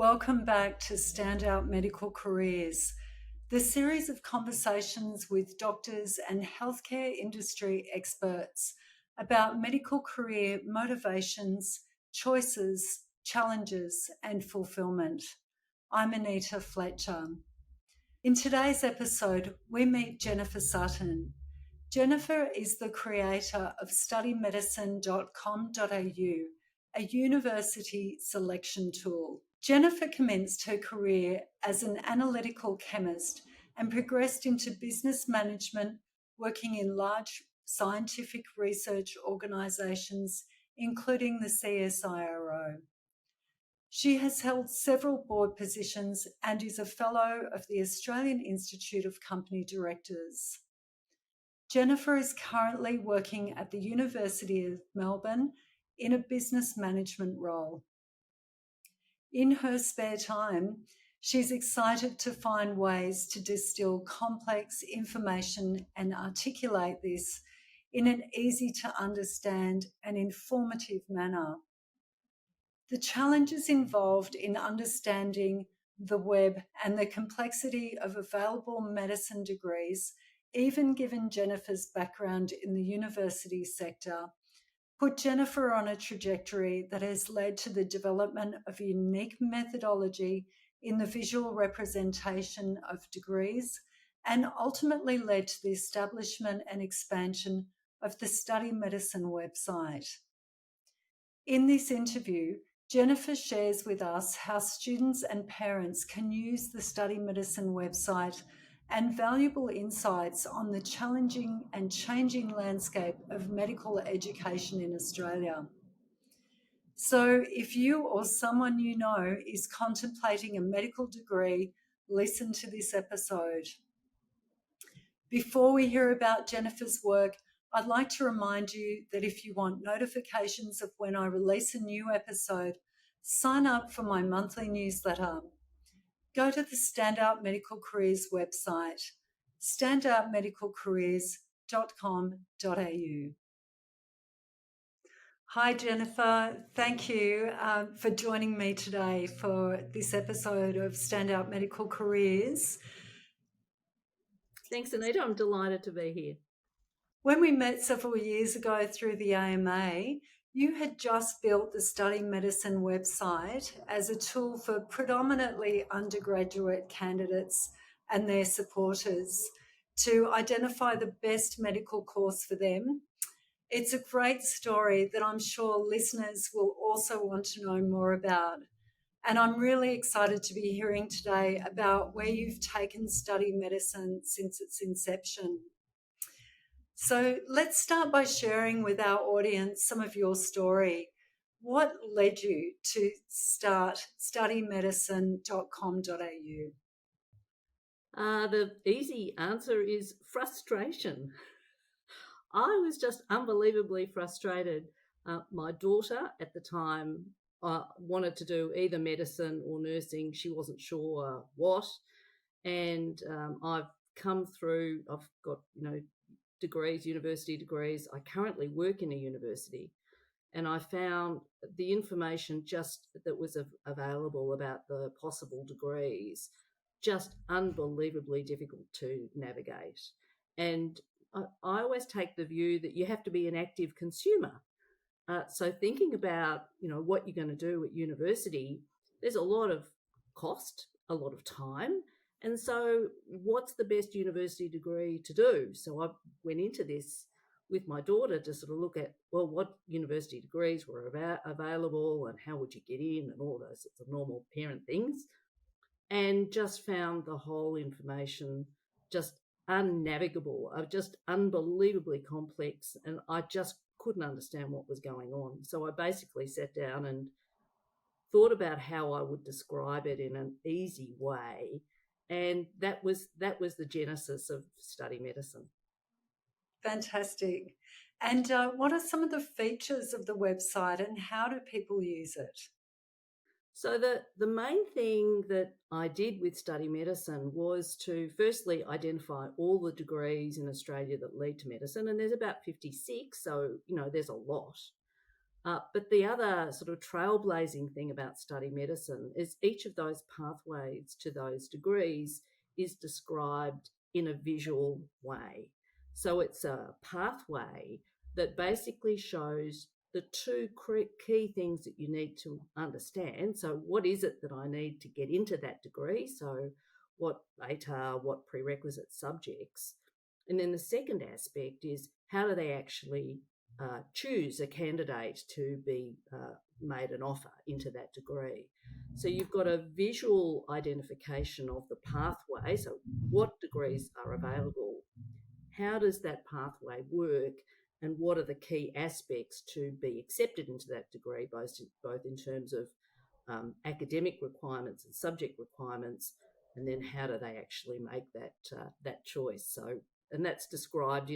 Welcome back to Standout Medical Careers, the series of conversations with doctors and healthcare industry experts about medical career motivations, choices, challenges, and fulfilment. I'm Anita Fletcher. In today's episode, we meet Jennifer Sutton. Jennifer is the creator of studymedicine.com.au, a university selection tool. Jennifer commenced her career as an analytical chemist and progressed into business management, working in large scientific research organisations, including the CSIRO. She has held several board positions and is a fellow of the Australian Institute of Company Directors. Jennifer is currently working at the University of Melbourne in a business management role. In her spare time, she's excited to find ways to distill complex information and articulate this in an easy to understand and informative manner. The challenges involved in understanding the web and the complexity of available medicine degrees, even given Jennifer's background in the university sector, put Jennifer on a trajectory that has led to the development of a unique methodology in the visual representation of degrees and ultimately led to the establishment and expansion of the Study Medicine website. In this interview, Jennifer shares with us how students and parents can use the Study Medicine website and valuable insights on the challenging and changing landscape of medical education in Australia. So if you or someone you know is contemplating a medical degree, listen to this episode. Before we hear about Jennifer's work, I'd like to remind you that if you want notifications of when I release a new episode, sign up for my monthly newsletter. Go to the Standout Medical Careers website, standoutmedicalcareers.com.au. Hi, Jennifer. Thank you for joining me today for this episode of Standout Medical Careers. Thanks, Anita. I'm delighted to be here. When we met several years ago through the AMA, you had just built the Study Medicine website as a tool for predominantly undergraduate candidates and their supporters to identify the best medical course for them. It's a great story that I'm sure listeners will also want to know more about. And I'm really excited to be hearing today about where you've taken Study Medicine since its inception. So let's start by sharing with our audience some of your story. What led you to start studymedicine.com.au? The easy answer is frustration. I was just unbelievably frustrated. My daughter at the time wanted to do either medicine or nursing. She wasn't sure what. And I've got, degrees, university degrees. I currently work in a university, and I found the information just that was available about the possible degrees just unbelievably difficult to navigate. And I always take the view that you have to be an active consumer. So thinking about, what you're going to do at university, there's a lot of cost, a lot of time. And so what's the best university degree to do? So I went into this with my daughter to sort of look at, what university degrees were available and how would you get in and all those sorts of normal parent things, and just found the whole information just unnavigable, just unbelievably complex, and I just couldn't understand what was going on. So I basically sat down and thought about how I would describe it in an easy way. And that was the genesis of Study Medicine. Fantastic. And what are some of the features of the website and how do people use it? So the main thing that I did with Study Medicine was to firstly identify all the degrees in Australia that lead to medicine, and there's about 56, so, there's a lot. But the other sort of trailblazing thing about study medicine is each of those pathways to those degrees is described in a visual way. So it's a pathway that basically shows the two key things that you need to understand. So, what is it that I need to get into that degree? So, what ATAR, what prerequisite subjects? And then the second aspect is how do they actually choose a candidate to be made an offer into that degree. So you've got a visual identification of the pathway. So what degrees are available? How does that pathway work? And what are the key aspects to be accepted into that degree, both in terms of academic requirements and subject requirements, and then how do they actually make that choice? So, and that's described,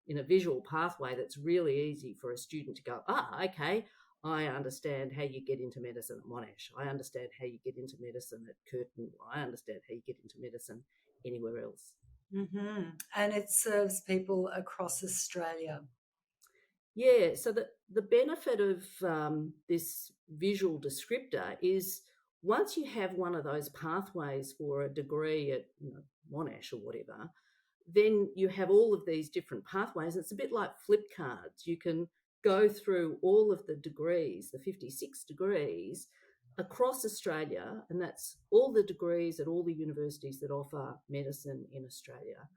in a visual pathway that's really easy for a student to go, okay, I understand how you get into medicine at Monash. I understand how you get into medicine at Curtin. I understand how you get into medicine anywhere else. Mm-hmm. And it serves people across Australia. Yeah, so the benefit of this visual descriptor is once you have one of those pathways for a degree at Monash or whatever, then you have all of these different pathways. It's a bit like flip cards. You can go through all of the degrees, the 56 degrees across Australia, and that's all the degrees at all the universities that offer medicine in Australia,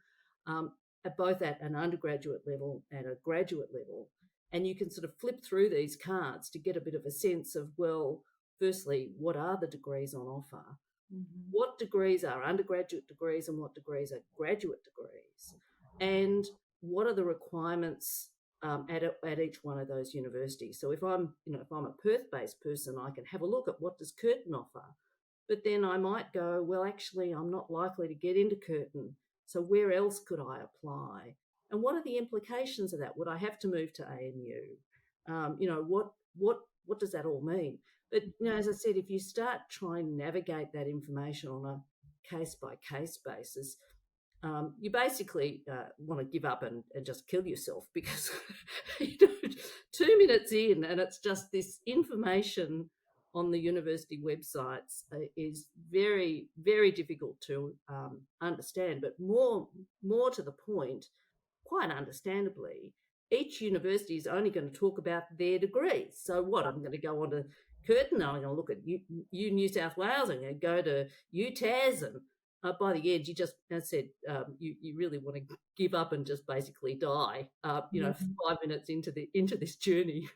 both at an undergraduate level and a graduate level. And you can sort of flip through these cards to get a bit of a sense of, well, firstly, what are the degrees on offer? Mm-hmm. What degrees are undergraduate degrees and what degrees are graduate degrees? And what are the requirements at each one of those universities? So if I'm a Perth-based person, I can have a look at what does Curtin offer. But then I might go, well, actually, I'm not likely to get into Curtin. So where else could I apply? And what are the implications of that? Would I have to move to ANU? What does that all mean? But as I said, if you start trying to navigate that information on a case-by-case basis, you basically want to give up and just kill yourself because 2 minutes in and it's just this information on the university websites is very, very difficult to understand. But more to the point, quite understandably, each university is only going to talk about their degrees. So what? I'm going to go on to Curtin, I'm going to look at New South Wales, I'm going to go to UTAS, and by the end, you just, as I said, you really want to give up and just basically die. 5 minutes into this journey.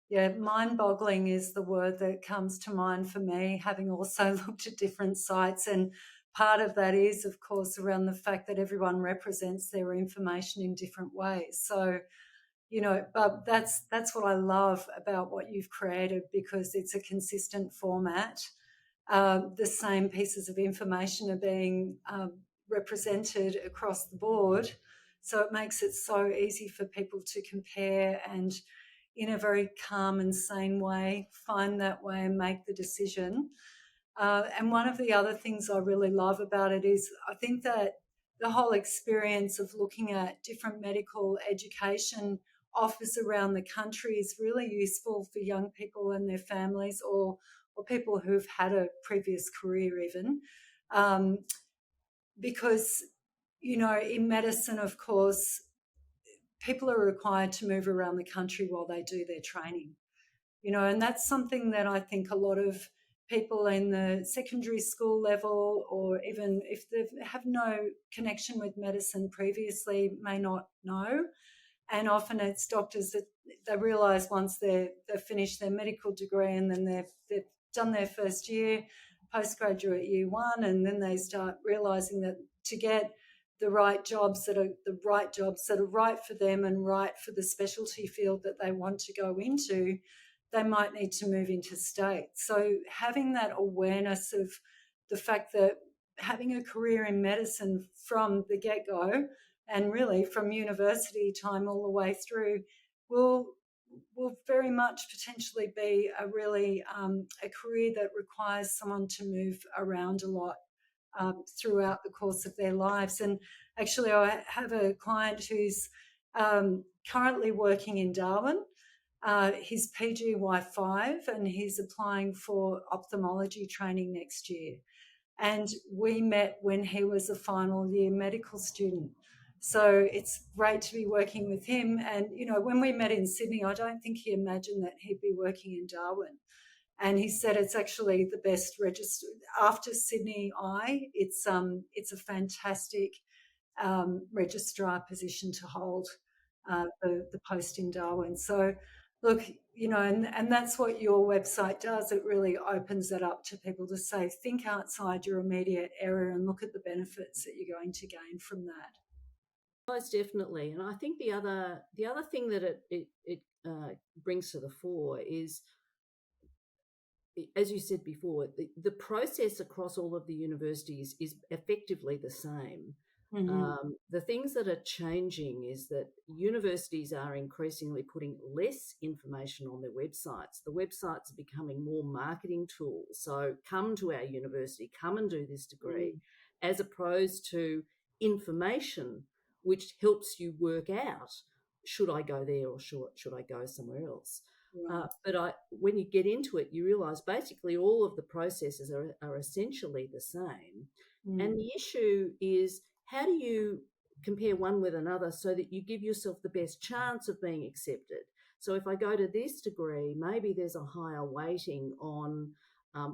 Yeah, mind-boggling is the word that comes to mind for me, having also looked at different sites. And part of that is, of course, around the fact that everyone represents their information in different ways. So, but that's what I love about what you've created, because it's a consistent format. The same pieces of information are being represented across the board. So it makes it so easy for people to compare and, in a very calm and sane way, find that way and make the decision. And one of the other things I really love about it is I think that the whole experience of looking at different medical education offers around the country is really useful for young people and their families, or people who've had a previous career even, because, in medicine, of course, people are required to move around the country while they do their training, and that's something that I think a lot of people in the secondary school level, or even if they have no connection with medicine previously, may not know. And often it's doctors that they realise once they've finished their medical degree and then they've done their first year, postgraduate year one, and then they start realising that to get the right jobs that are right for them and right for the specialty field that they want to go into, they might need to move interstate. So having that awareness of the fact that having a career in medicine from the get-go and really from university time all the way through will very much potentially be a really a career that requires someone to move around a lot throughout the course of their lives. And actually, I have a client who's currently working in Darwin. He's PGY5 and he's applying for ophthalmology training next year. And we met when he was a final year medical student. So it's great to be working with him. And, you know, when we met in Sydney, I don't think he imagined that he'd be working in Darwin. And he said it's actually the best register after Sydney Eye. It's a fantastic registrar position to hold, the post in Darwin. So, look, you know, and that's what your website does. It really opens that up to people to say, think outside your immediate area and look at the benefits that you're going to gain from that. Most definitely, and I think the other thing that it brings to the fore is, as you said before, the process across all of the universities is effectively the same. The things that are changing is that universities are increasingly putting less information on their websites. The websites are becoming more marketing tools. So come to our university, come and do this degree, as opposed to information which helps you work out, should I go there or should I go somewhere else? Right. But when you get into it, you realise basically all of the processes are essentially the same. And the issue is, how do you compare one with another so that you give yourself the best chance of being accepted? So if I go to this degree, maybe there's a higher weighting on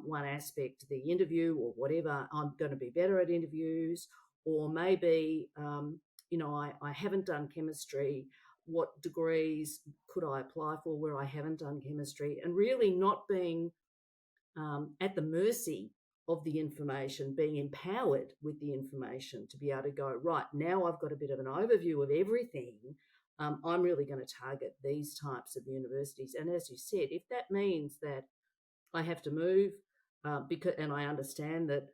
one aspect, the interview or whatever. I'm going to be better at interviews, or maybe, I haven't done chemistry. What degrees could I apply for where I haven't done chemistry? And really not being at the mercy of the information, being empowered with the information to be able to go, right, now I've got a bit of an overview of everything. I'm really going to target these types of universities. And as you said, if that means that I have to move, and I understand that,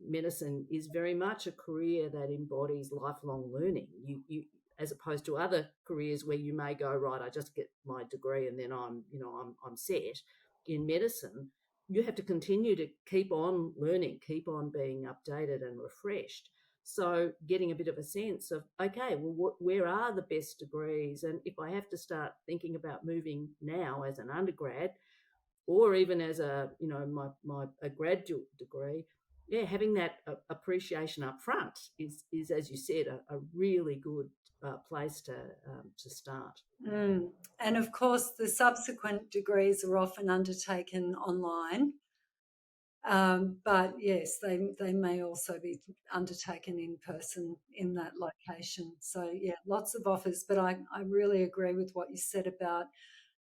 medicine is very much a career that embodies lifelong learning. You as opposed to other careers where you may go, right, I just get my degree and then I'm set. In medicine, you have to continue to keep on learning, keep on being updated and refreshed. So getting a bit of a sense of, okay, well, where are the best degrees? And if I have to start thinking about moving now as an undergrad, or even as a graduate degree, having that appreciation up front is as you said, a really good place to start. And of course, the subsequent degrees are often undertaken online. But yes, they may also be undertaken in person in that location. So yeah, lots of offers. But I really agree with what you said about,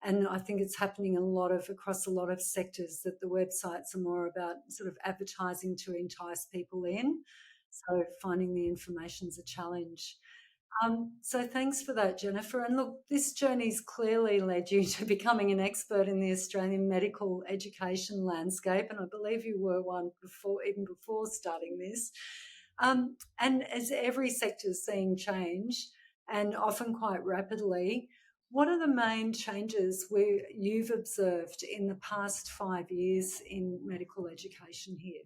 and I think it's happening across a lot of sectors, that the websites are more about sort of advertising to entice people in. So finding the information's a challenge. So thanks for that, Jennifer. And look, this journey's clearly led you to becoming an expert in the Australian medical education landscape, and I believe you were one even before starting this. And as every sector is seeing change, and often quite rapidly, what are the main changes you've observed in the past 5 years in medical education here?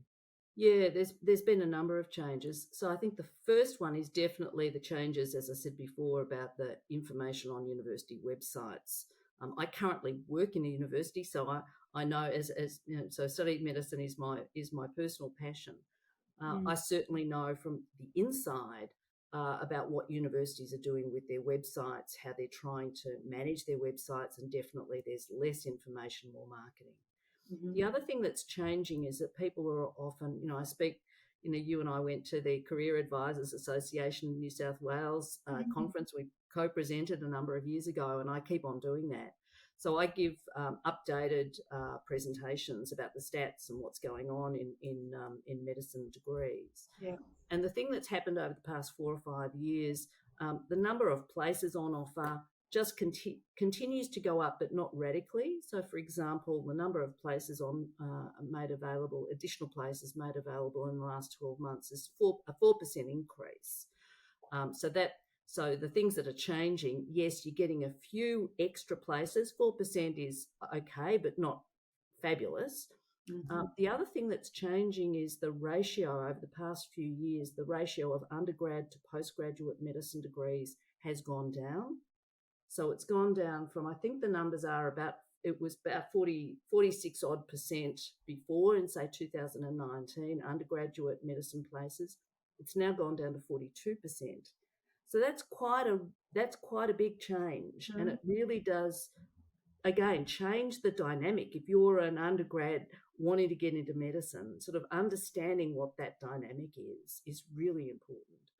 Yeah, there's been a number of changes. So I think the first one is definitely the changes, as I said before, about the information on university websites. I currently work in a university, so I know so studying medicine is my personal passion. I certainly know from the inside about what universities are doing with their websites, how they're trying to manage their websites, and definitely there's less information, more marketing. The other thing that's changing is that people are often, I speak, you and I went to the Career Advisors Association in New South Wales conference. We co-presented a number of years ago, and I keep on doing that. So I give updated presentations about the stats and what's going on in medicine degrees. Yeah. And the thing that's happened over the past 4 or 5 years, the number of places on offer just continues to go up, but not radically. So, for example, the number of places additional places made available in the last 12 months is a 4% increase. So the things that are changing, yes, you're getting a few extra places. 4% is okay, but not fabulous. The other thing that's changing is the ratio over the past few years. The ratio of undergrad to postgraduate medicine degrees has gone down. So it's gone down from, I think the numbers are about, it was about 46 odd percent before in, say, 2019, undergraduate medicine places. It's now gone down to 42%. So that's quite a big change. And it really does, again, change the dynamic. If you're an undergrad wanting to get into medicine, sort of understanding what that dynamic is really important.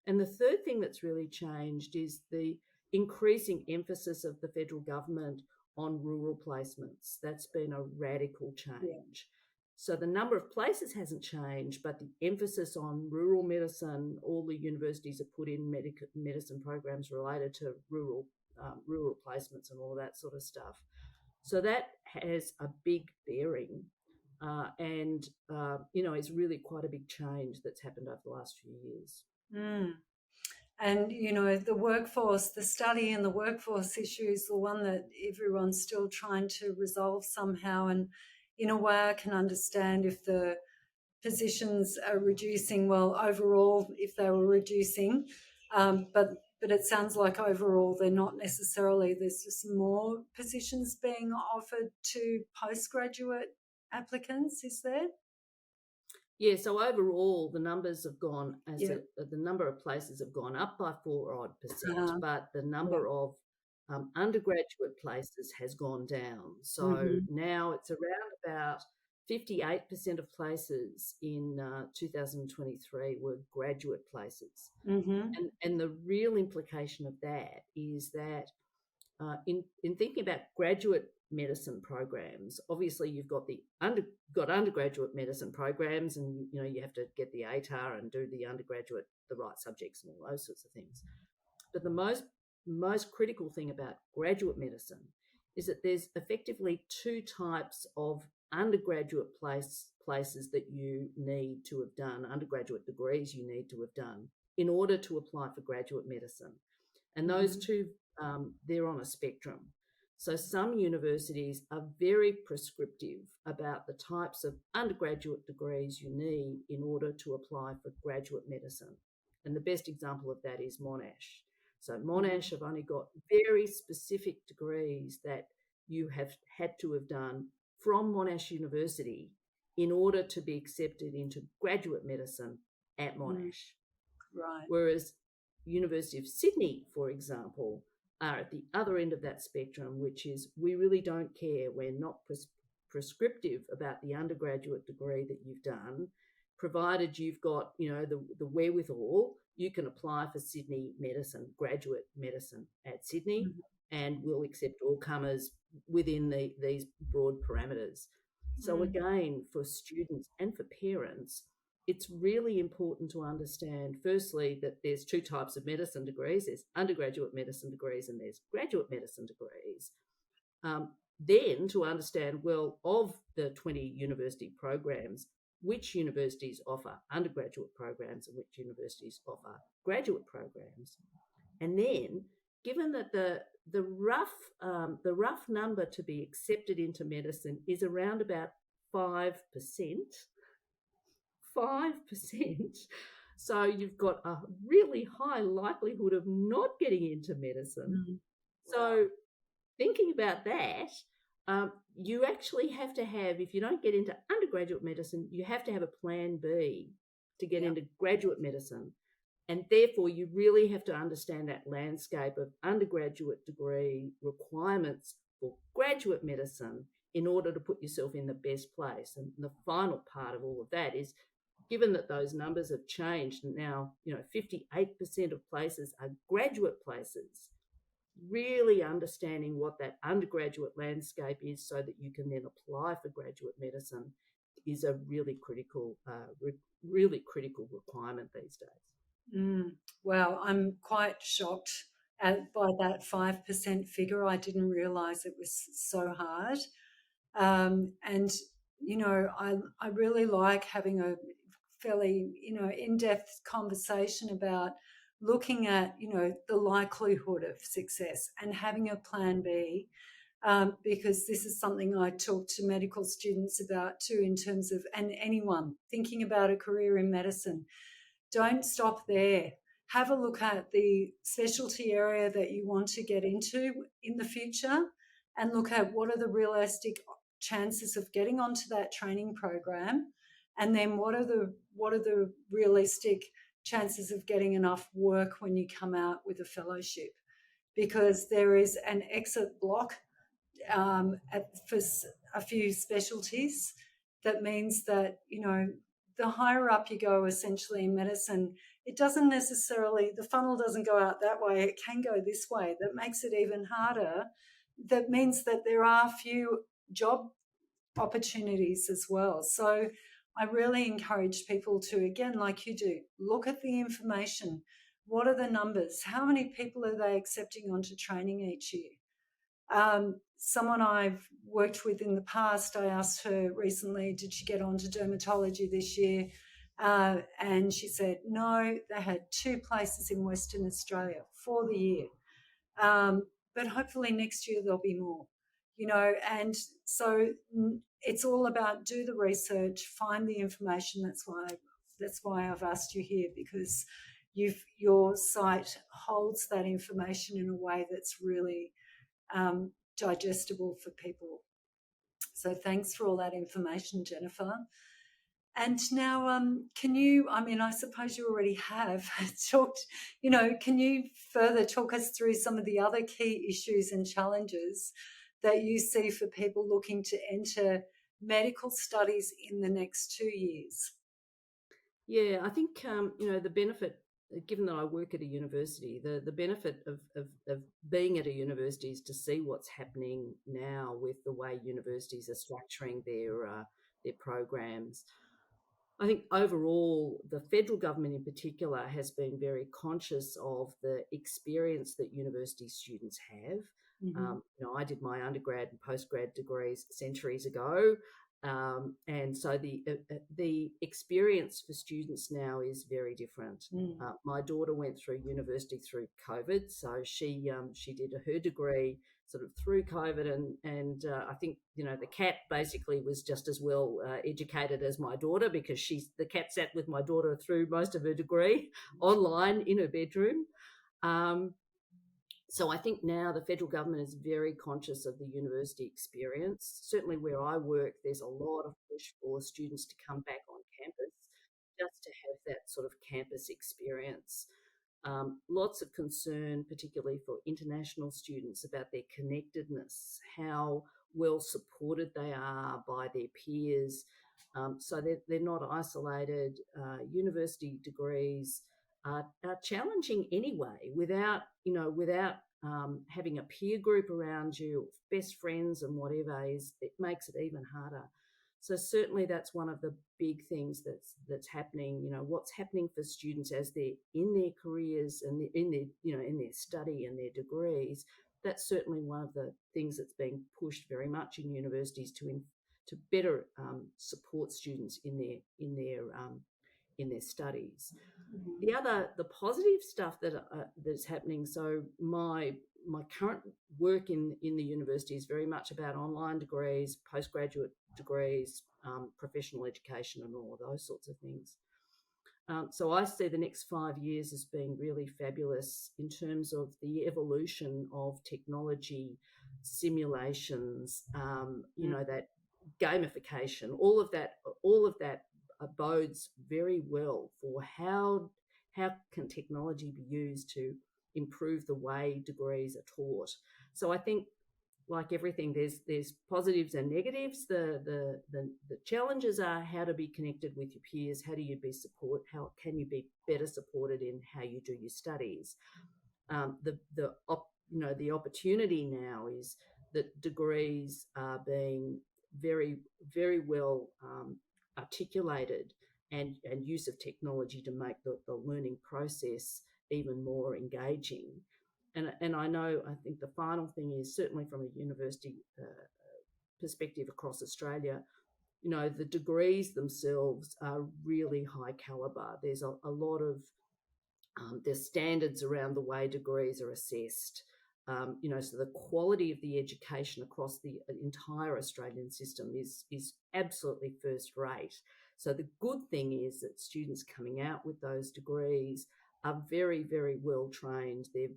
And the third thing that's really changed is the increasing emphasis of the federal government on rural placements. That's been a radical change. Yeah. So the number of places hasn't changed, but the emphasis on rural medicine, all the universities have put in medicine programs related to rural placements and all of that sort of stuff. So that has a big bearing and is really quite a big change that's happened over the last few years. Mm. And, the workforce, the study and the workforce issue is the one that everyone's still trying to resolve somehow. And in a way, I can understand if the positions are reducing, well, overall, if they were reducing, but it sounds like overall they're not necessarily. There's just more positions being offered to postgraduate applicants, is there? Yeah, so overall the numbers have gone, the number of places have gone up by 4 odd percent, but the number of undergraduate places has gone down. So now it's around about 58% of places in 2023 were graduate places. And the real implication of that is that in thinking about graduate medicine programs, obviously you've got undergraduate medicine programs, and you have to get the ATAR and do the undergraduate, the right subjects and all those sorts of things. But the most critical thing about graduate medicine is that there's effectively 2 types of undergraduate places that you need to have done, undergraduate degrees you need to have done in order to apply for graduate medicine. And those 2, they're on a spectrum. So some universities are very prescriptive about the types of undergraduate degrees you need in order to apply for graduate medicine. And the best example of that is Monash. So Monash have only got very specific degrees that you have had to have done from Monash University in order to be accepted into graduate medicine at Monash. Right. Whereas University of Sydney, for example, are at the other end of that spectrum, which is we really don't care. We're not prescriptive about the undergraduate degree that you've done, provided you've got, the wherewithal. You can apply for Sydney medicine, graduate medicine at Sydney, and we'll accept all comers within these broad parameters. So again, for students and for parents, it's really important to understand, firstly, that there's 2 types of medicine degrees. There's undergraduate medicine degrees and there's graduate medicine degrees. Then to understand, well, of the 20 university programs, which universities offer undergraduate programs and which universities offer graduate programs. And then, given that the rough number to be accepted into medicine is around about 5%, so you've got a really high likelihood of not getting into medicine. So thinking about that, you actually have to have, if you don't get into undergraduate medicine, you have to have a plan B to get into graduate medicine. And therefore, you really have to understand that landscape of undergraduate degree requirements for graduate medicine in order to put yourself in the best place. And the final part of all of that is, given that those numbers have changed, and now 58% of places are graduate places, really understanding what that undergraduate landscape is so that you can then apply for graduate medicine is a really critical requirement these days. Wow, I'm quite shocked by that 5% figure. I didn't realise it was so hard. And, I really like having a fairly, in-depth conversation about looking at, the likelihood of success and having a plan B, because this is something I talk to medical students about too, in terms of, and anyone thinking about a career in medicine, don't stop there. have a look at the specialty area that you want to get into in the future and look at what are the realistic chances of getting onto that training program, and then what are the realistic chances of getting enough work when you come out with a fellowship, because there is an exit block for a few specialties. That means that, the higher up you go essentially in medicine, it doesn't necessarily, the funnel doesn't go out that way, it can go this way. That makes it even harder. That means that there are few job opportunities as well. So I really encourage people to, again, like you do, look at the information. What are the numbers? How many people are they accepting onto training each year? Someone I've worked with in the past, I asked her recently, did she get onto dermatology this year? And she said, no, they had 2 places in Western Australia for the year. But hopefully next year there'll be more, and so it's all about do the research, find the information. That's why I've asked you here, because your site holds that information in a way that's really digestible for people. So thanks for all that information, Jennifer. And now, can you, I suppose you already have talked, can you further talk us through some of the other key issues and challenges that you see for people looking to enter medical studies in the next 2 years? Yeah, I think, the benefit, given that I work at a university, the benefit of being at a university is to see what's happening now with the way universities are structuring their programs. I think overall, the federal government in particular has been very conscious of the experience that university students have. Mm-hmm. I did my undergrad and postgrad degrees centuries ago, and so the experience for students now is very different. My daughter went through university through COVID, so she did her degree sort of through COVID, and I think the cat basically was just as well educated as my daughter, because the cat sat with my daughter through most of her degree online in her bedroom. So I think now the federal government is very conscious of the university experience. Certainly where I work, there's a lot of push for students to come back on campus just to have that sort of campus experience. Lots of concern, particularly for international students, about their connectedness, how well supported they are by their peers, so they're not isolated. University degrees are challenging anyway, without having a peer group around you, best friends and whatever, it makes it even harder. So certainly that's one of the big things that's happening. What's happening for students as they're in their careers and in their study and their degrees. That's certainly one of the things that's being pushed very much in universities to better support students in their studies. The positive stuff that's happening. So my current work in the university is very much about online degrees, postgraduate degrees, professional education, and all of those sorts of things. So I see the next 5 years as being really fabulous in terms of the evolution of technology, simulations, that gamification, all of that bodes very well for how can technology be used to improve the way degrees are taught. So I think, like everything, there's positives and negatives. The challenges are how to be connected with your peers, how can you be better supported in how you do your studies. The opportunity now is that degrees are being very, very well articulated, and use of technology to make the learning process even more engaging. And I think the final thing is, certainly from a university perspective across Australia, the degrees themselves are really high calibre. There's a lot of there's standards around the way degrees are assessed. So the quality of the education across the entire Australian system is absolutely first rate. So the good thing is that students coming out with those degrees are very, very well trained. The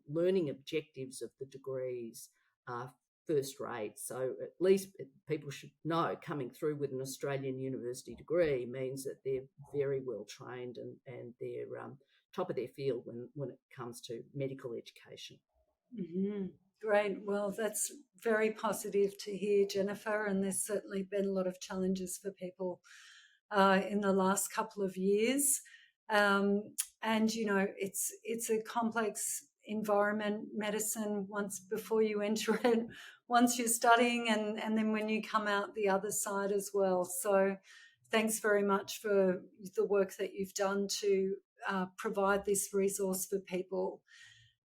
learning objectives of the degrees are first rate. So at least people should know coming through with an Australian university degree means that they're very well trained and they're top of their field when it comes to medical education. Mm-hmm. Great. Well, that's very positive to hear, Jennifer. And there's certainly been a lot of challenges for people in the last couple of years. And it's a complex environment, medicine, once before you enter it, once you're studying, and then when you come out the other side as well. So thanks very much for the work that you've done to provide this resource for people.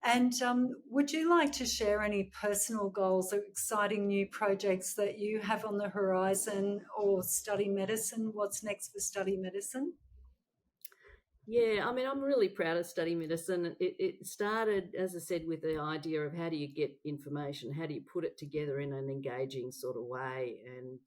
And would you like to share any personal goals or exciting new projects that you have on the horizon, or study medicine? What's next for study medicine? Yeah, I mean, I'm really proud of study medicine. It started, as I said, with the idea of how do you get information, how do you put it together in an engaging sort of way, and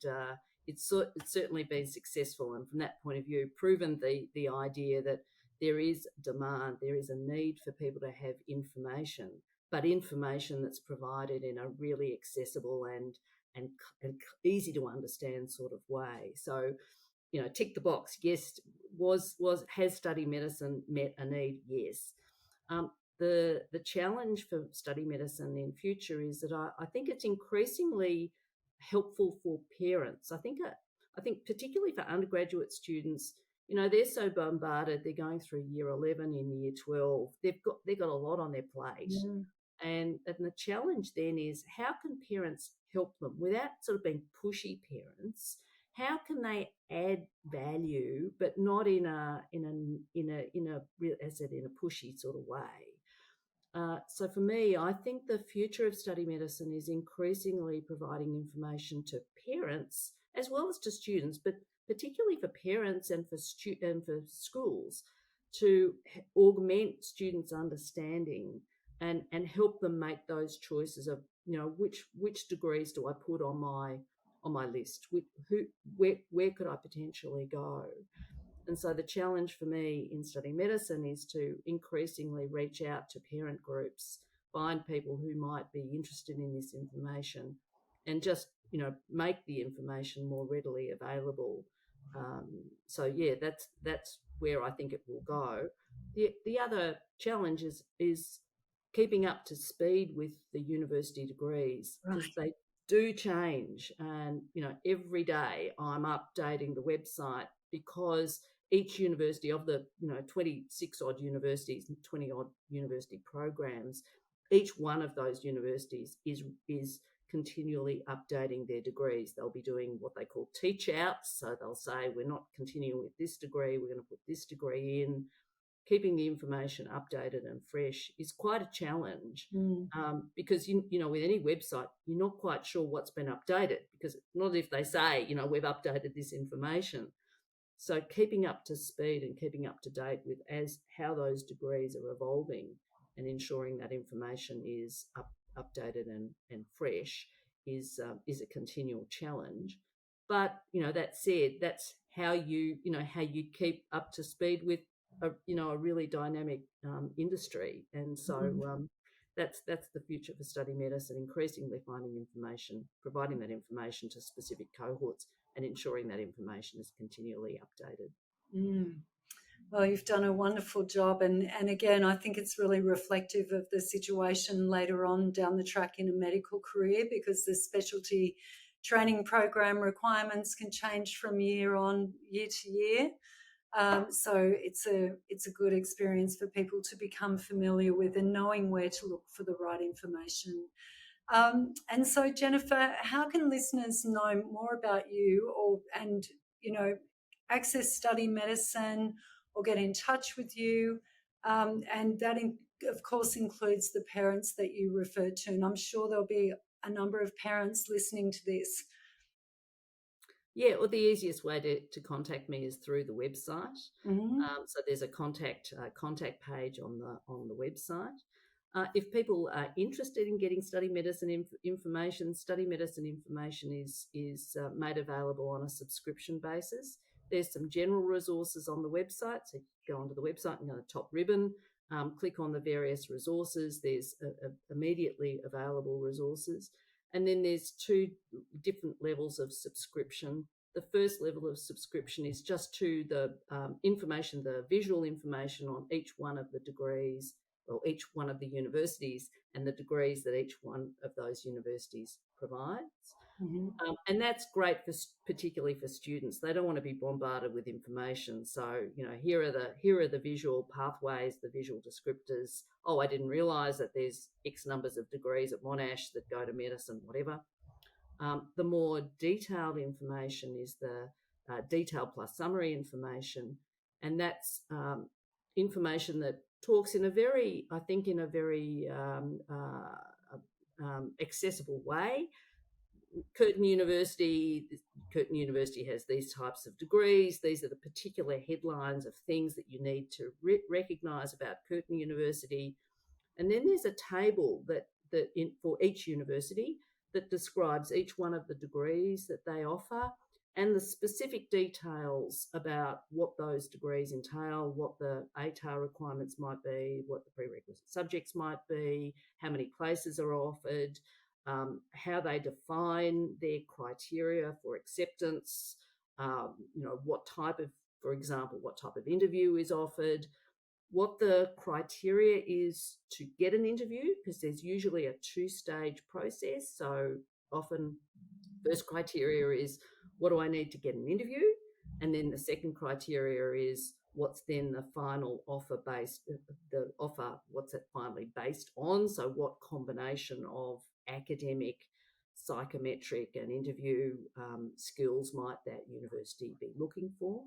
it's certainly been successful. And from that point of view, proven the idea that there is demand, there is a need for people to have information, but information that's provided in a really accessible and easy to understand sort of way. So, tick the box. Yes, has study medicine met a need? Yes. The challenge for study medicine in future is that I think it's increasingly helpful for parents. I think particularly for undergraduate students, they're so bombarded. They're going through year 11 in year 12. They've got a lot on their plate. Mm. And the challenge then is, how can parents help them without sort of being pushy parents? How can they add value, but not in a pushy sort of way? So for me, I think the future of study medicine is increasingly providing information to parents as well as to students, but particularly for parents and for schools, to augment students' understanding and help them make those choices of, which degrees do I put on my list? Where could I potentially go? And so the challenge for me in studying medicine is to increasingly reach out to parent groups, find people who might be interested in this information, and just make the information more readily available. So yeah, that's where I think it will go. The other challenge is keeping up to speed with the university degrees, because Right. they do change, and every day I'm updating the website, because each university of the 26 odd universities and 20 odd university programs, each one of those universities is continually updating their degrees. They'll be doing what they call teach outs, so they'll say, we're not continuing with this degree, we're going to put this degree in. Keeping the information updated and fresh is quite a challenge, Mm. because with any website, you're not quite sure what's been updated, because not if they say we've updated this information. So keeping up to speed and keeping up to date with how those degrees are evolving, and ensuring that information is updated and fresh is a continual challenge. But that said, that's how you keep up to speed with a really dynamic industry. And so that's the future for study medicine, increasingly finding information, providing that information to specific cohorts, and ensuring that information is continually updated. Mm. Well, you've done a wonderful job. And again, I think it's really reflective of the situation later on down the track in a medical career, because the specialty training program requirements can change from year to year. So it's a good experience for people to become familiar with and knowing where to look for the right information. And so, Jennifer, how can listeners know more about you, and access study medicine, or get in touch with you? And that, of course, includes the parents that you referred to. And I'm sure there'll be a number of parents listening to this. Yeah, well, the easiest way to contact me is through the website. Mm-hmm. So there's a contact page on the website. If people are interested in getting study medicine information, study medicine information is made available on a subscription basis. There's some general resources on the website, so go onto the website and go to the top ribbon, click on the various resources. There's immediately available resources. And then there's 2 different levels of subscription. The first level of subscription is just to the information, the visual information on each one of the degrees, or each one of the universities, and the degrees that each one of those universities provides. Mm-hmm. And that's great particularly for students. They don't want to be bombarded with information. So, here are the visual pathways, the visual descriptors. Oh, I didn't realise that there's X numbers of degrees at Monash that go to medicine, whatever. The more detailed information is the detail plus summary information, and that's information that talks in a very accessible way. Curtin University has these types of degrees. These are the particular headlines of things that you need to recognise about Curtin University. And then there's a table for each university that describes each one of the degrees that they offer and the specific details about what those degrees entail, what the ATAR requirements might be, what the prerequisite subjects might be, how many places are offered, how they define their criteria for acceptance, what type of interview is offered, what the criteria is to get an interview, because there's usually a 2-stage process. So often first criteria is, what do I need to get an interview? And then the second criteria is, what's then the final offer what's it finally based on? So what combination of academic, psychometric and interview skills might that university be looking for?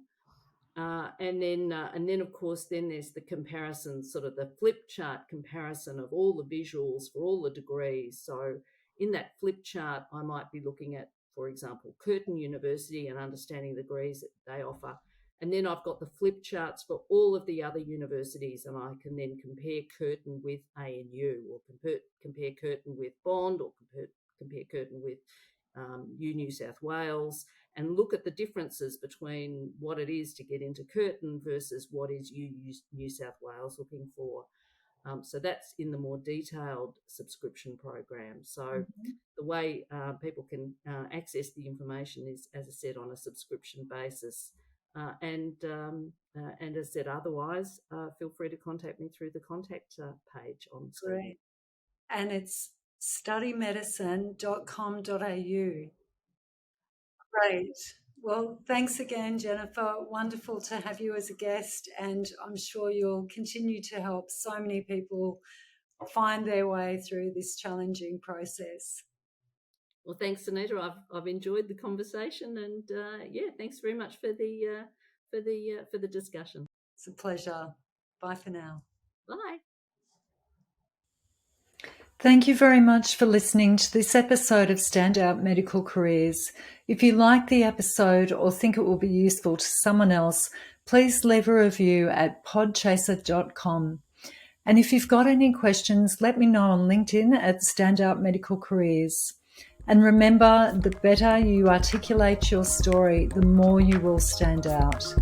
And then of course then there's the comparison, sort of the flip chart comparison of all the visuals for all the degrees. So in that flip chart, I might be looking at, for example, Curtin University and understanding the degrees that they offer. And then I've got the flip charts for all of the other universities, and I can then compare Curtin with ANU, or compare Curtin with Bond, or compare Curtin with New South Wales, and look at the differences between what it is to get into Curtin versus what is New South Wales looking for. So that's in the more detailed subscription program. So the way people can access the information is, as I said, on a subscription basis. And as I said, otherwise, feel free to contact me through the contact page on screen. Great. And it's studymedicine.com.au. Great. Well, thanks again, Jennifer. Wonderful to have you as a guest, and I'm sure you'll continue to help so many people find their way through this challenging process. Well, thanks, Anita. I've enjoyed the conversation, and thanks very much for the discussion. It's a pleasure. Bye for now. Bye. Thank you very much for listening to this episode of Standout Medical Careers. If you like the episode or think it will be useful to someone else, please leave a review at podchaser.com. And if you've got any questions, let me know on LinkedIn at Standout Medical Careers. And remember, the better you articulate your story, the more you will stand out.